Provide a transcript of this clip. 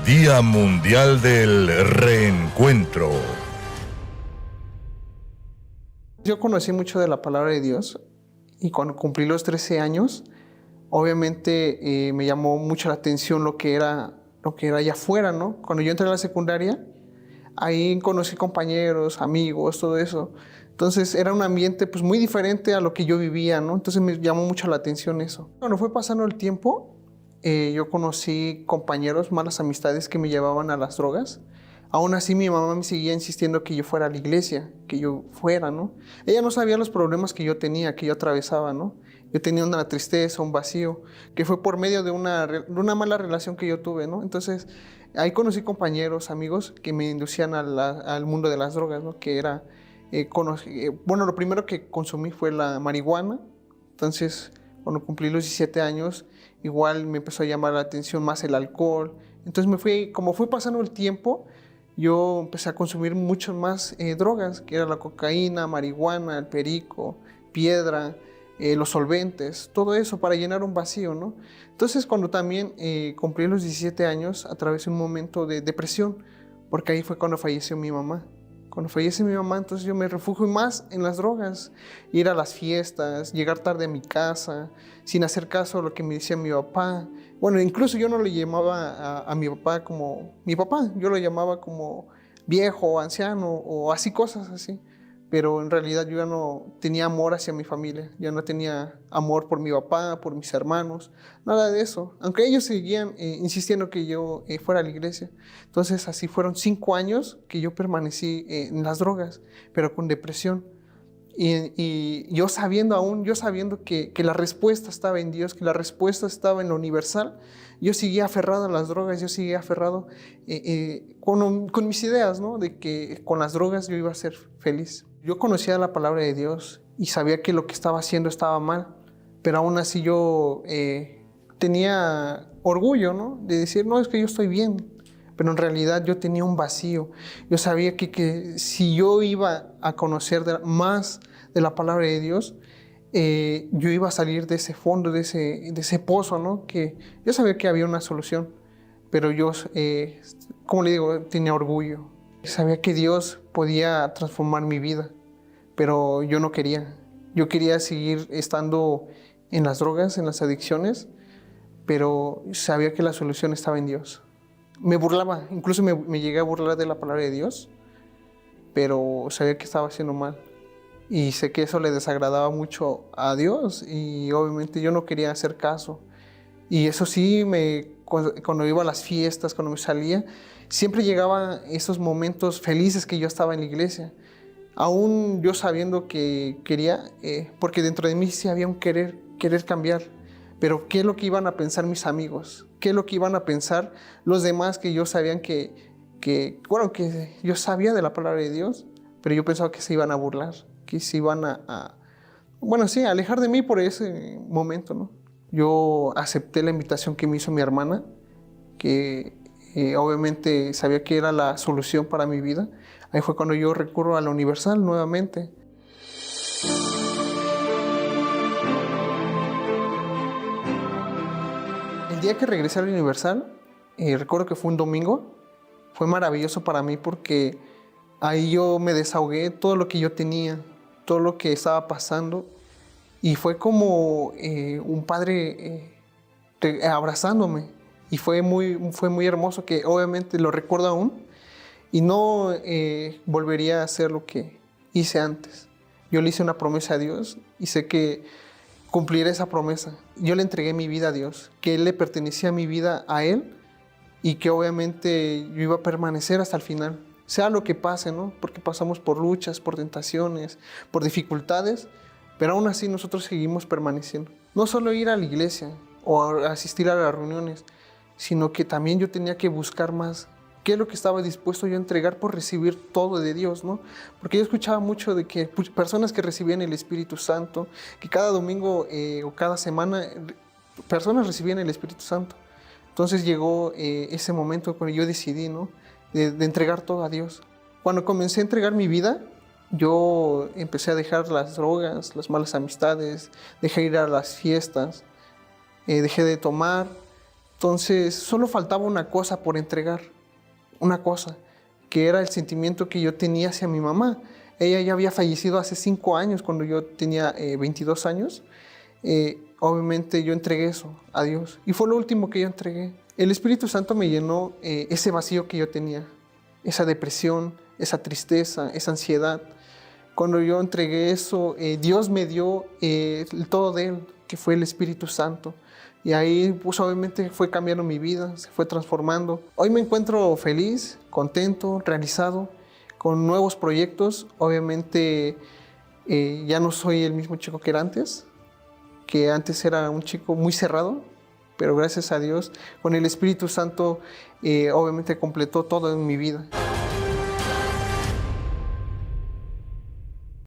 Día Mundial del Reencuentro. Yo conocí mucho de la palabra de Dios y cuando cumplí los 13 años, obviamente me llamó mucho la atención lo que era allá afuera, ¿no? Cuando yo entré a la secundaria, ahí conocí compañeros, amigos, todo eso. Entonces era un ambiente pues muy diferente a lo que yo vivía, ¿no? Entonces me llamó mucho la atención eso. Cuando fue pasando el tiempo, yo conocí compañeros, malas amistades que me llevaban a las drogas. Aún así mi mamá me seguía insistiendo que yo fuera a la iglesia, que yo fuera, ¿no? Ella no sabía los problemas que yo tenía, que yo atravesaba, ¿no? Yo tenía una tristeza, un vacío, que fue por medio de una mala relación que yo tuve, ¿no? Entonces, ahí conocí compañeros, amigos que me inducían al mundo de las drogas, ¿no? Que era, bueno, lo primero que consumí fue la marihuana. Entonces, cuando cumplí los 17 años, igual me empezó a llamar la atención más el alcohol. Entonces, como fue pasando el tiempo, yo empecé a consumir mucho más drogas, que era la cocaína, marihuana, el perico, piedra, los solventes, todo eso para llenar un vacío, ¿no? Entonces, cuando también cumplí los 17 años, atravesé un momento de depresión, porque ahí fue cuando falleció mi mamá. Cuando fallece mi mamá, entonces yo me refugio más en las drogas, ir a las fiestas, llegar tarde a mi casa, sin hacer caso a lo que me decía mi papá. Bueno, incluso yo no le llamaba a mi papá como mi papá, yo lo llamaba como viejo, anciano o así cosas así. Pero en realidad yo ya no tenía amor hacia mi familia, ya no tenía amor por mi papá, por mis hermanos, nada de eso. Aunque ellos seguían insistiendo que yo fuera a la iglesia. Entonces así fueron 5 años que yo permanecí en las drogas, pero con depresión. Y yo sabiendo que la respuesta estaba en Dios, que la respuesta estaba en lo universal, yo seguía aferrado a las drogas, yo seguía aferrado con mis ideas, ¿no? De que con las drogas yo iba a ser feliz. Yo conocía la palabra de Dios y sabía que lo que estaba haciendo estaba mal, pero aún así yo tenía orgullo, ¿no? De decir, no, es que yo estoy bien. Pero en realidad yo tenía un vacío. Yo sabía que si yo iba a conocer más de la palabra de Dios, yo iba a salir de ese fondo, de ese pozo, ¿no? Que yo sabía que había una solución, pero yo, como le digo, tenía orgullo. Sabía que Dios podía transformar mi vida, pero yo no quería. Yo quería seguir estando en las drogas, en las adicciones, pero sabía que la solución estaba en Dios. Me burlaba, incluso me llegué a burlar de la palabra de Dios, pero sabía que estaba haciendo mal. Y sé que eso le desagradaba mucho a Dios y obviamente yo no quería hacer caso. Y eso sí, cuando iba a las fiestas, cuando me salía, siempre llegaban esos momentos felices que yo estaba en la iglesia. Aún yo sabiendo que quería, porque dentro de mí sí había un querer cambiar. Pero ¿qué es lo que iban a pensar mis amigos? ¿Qué es lo que iban a pensar los demás que yo sabían que yo sabía de la palabra de Dios, pero yo pensaba que se iban a burlar, que se iban a alejar de mí por ese momento, ¿no? Yo acepté la invitación que me hizo mi hermana, que obviamente sabía que era la solución para mi vida. Ahí fue cuando yo recurro a la Universal nuevamente. El día que regresé a la Universal, recuerdo que fue un domingo, fue maravilloso para mí porque ahí yo me desahogué todo lo que yo tenía, todo lo que estaba pasando y fue como un padre abrazándome y fue muy hermoso, que obviamente lo recuerdo aún y no volvería a hacer lo que hice antes. Yo le hice una promesa a Dios y sé que cumpliré esa promesa. Yo le entregué mi vida a Dios, que Él le pertenecía mi vida a Él y que obviamente yo iba a permanecer hasta el final, sea lo que pase, ¿no? Porque pasamos por luchas, por tentaciones, por dificultades, pero aún así nosotros seguimos permaneciendo. No solo ir a la iglesia o asistir a las reuniones, sino que también yo tenía que buscar más. ¿Qué es lo que estaba dispuesto yo a entregar por recibir todo de Dios, ¿no? Porque yo escuchaba mucho de que personas que recibían el Espíritu Santo, que cada domingo o cada semana personas recibían el Espíritu Santo. Entonces llegó ese momento cuando yo decidí, ¿no? de entregar todo a Dios. Cuando comencé a entregar mi vida, yo empecé a dejar las drogas, las malas amistades, dejé ir a las fiestas, dejé de tomar Entonces, solo faltaba una cosa por entregar, una cosa, que era el sentimiento que yo tenía hacia mi mamá. Ella ya había fallecido hace 5 años, cuando yo tenía 22 años. Obviamente yo entregué eso a Dios y fue lo último que yo entregué. El Espíritu Santo me llenó ese vacío que yo tenía, esa depresión, esa tristeza, esa ansiedad. Cuando yo entregué eso, Dios me dio el todo de Él, que fue el Espíritu Santo. Y ahí pues obviamente fue cambiando mi vida, se fue transformando. Hoy me encuentro feliz, contento, realizado, con nuevos proyectos. Obviamente ya no soy el mismo chico que era antes, que antes era un chico muy cerrado, pero gracias a Dios, con el Espíritu Santo, obviamente completó todo en mi vida.